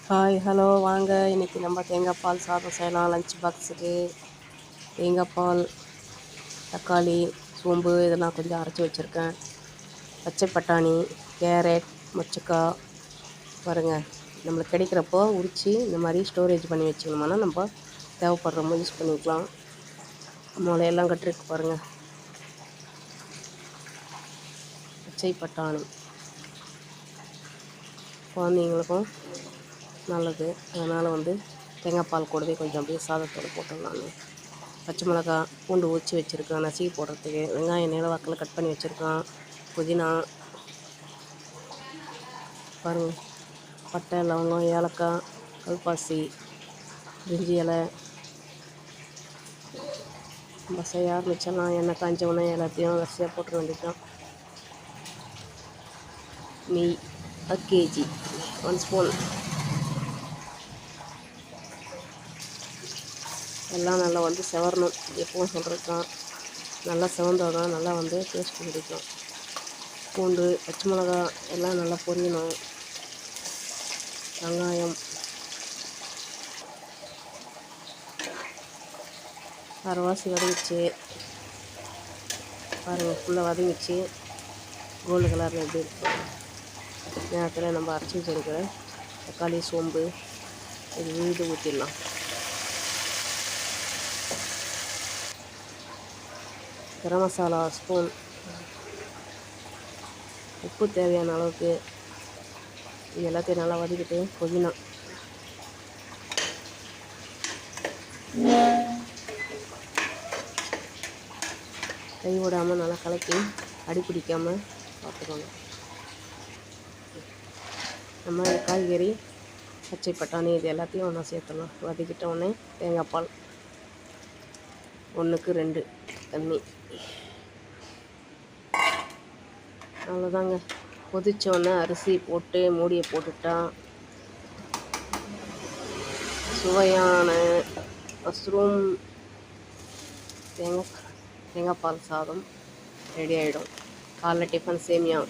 Hi hello வாங்க. இன்றைக்கி நம்ம தேங்காய் பால் சாதம் செய்யலாம். லஞ்ச் பாக்ஸுக்கு தேங்காய் பால், தக்காளி, சோம்பு இதெல்லாம் கொஞ்சம் அரைச்சி வச்சுருக்கேன். பச்சை பட்டாணி, கேரட், மொச்சக்காய் பாருங்கள். நம்மளுக்கு கிடைக்கிறப்போ உரித்து இந்த மாதிரி ஸ்டோரேஜ் பண்ணி வச்சுக்கணுமானா நம்ம தேவைப்படுறப்போ யூஸ் பண்ணிக்கலாம். முளையெல்லாம் கட்டிருக்கு பாருங்கள். பச்சை பட்டாணி குழந்தைங்களுக்கும் நல்லது. அதனால் தேங்காய் பால் கூடவே கொஞ்சம் அப்படியே சாதத்தோடு போட்டுடலான்னு. பச்சை மிளகா, பூண்டு உரித்து வச்சுருக்கேன் நசுக்கி போடுறதுக்கு. வெங்காயம் நீள வாக்கில் கட் பண்ணி வச்சுருக்கேன். புதினா பாருங்கள். பட்டை, லவங்கம், ஏலக்காய், கல்பாசி, பிரிஞ்சி இலை, நம்ம செய்ய ஆரம்பிச்சிடலாம். எண்ணெய் காஞ்சவொடனே எல்லாத்தையும் வரிசையாக போட்டுற வேண்டியதுதான். நெய் 1 kg 1 ஸ்பூன். எல்லாம் நல்லா செவரணும். எப்பவும் சொல்கிறது தான், நல்லா செவந்தால் தான் நல்லா டேஸ்ட் கிடைக்கும். பூண்டு, பச்சை மிளகா எல்லாம் நல்லா பொரியணும். வெங்காயம் அரைவாசி வதங்கிச்சு பாருங்கள். ஃபுல்லாக வதங்கிச்சு. கோல்டு கலரில் எப்படி இருக்கும் நேரத்தில் நம்ம அரைச்சி வச்சுருக்கிற தக்காளி, சோம்பு இது விழுது ஊற்றிடலாம். கரம் மசாலா ஸ்பூன், உப்பு தேவையான அளவுக்கு. இது எல்லாத்தையும் நல்லா வதக்கிட்டு புதினா கை விடாமல் நல்லா கலக்கி அடி பிடிக்காமல் பார்த்துக்கோங்க. நம்ம காய்கறி, பச்சை பட்டாணி இது எல்லாத்தையும் ஒன்றா சேர்த்துடலாம். வதக்கிட்ட உடனே தேங்காய் பால் 1க்கு 2 தண்ணி. அவ்வளோதாங்க. கொதித்தோடனே அரிசி போட்டு மூடியை போட்டுட்டா சுவையான மஷ்ரூம் தேங்காய் பால் சாதம் ரெடி ஆகிடும். காலைல டிஃபன் சேமியா.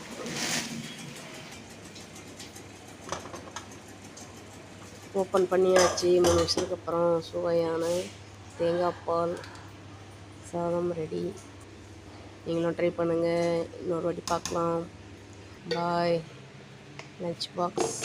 ஓப்பன் பண்ணியாச்சு. 3 நிமிஷத்துக்கு அப்புறம் சுவையான தேங்காய் பால் சாதம் ரெடி. நீங்களும் ட்ரை பண்ணுங்கள். இன்னொரு வாட்டி பார்க்கலாம். பாய். Lunch box.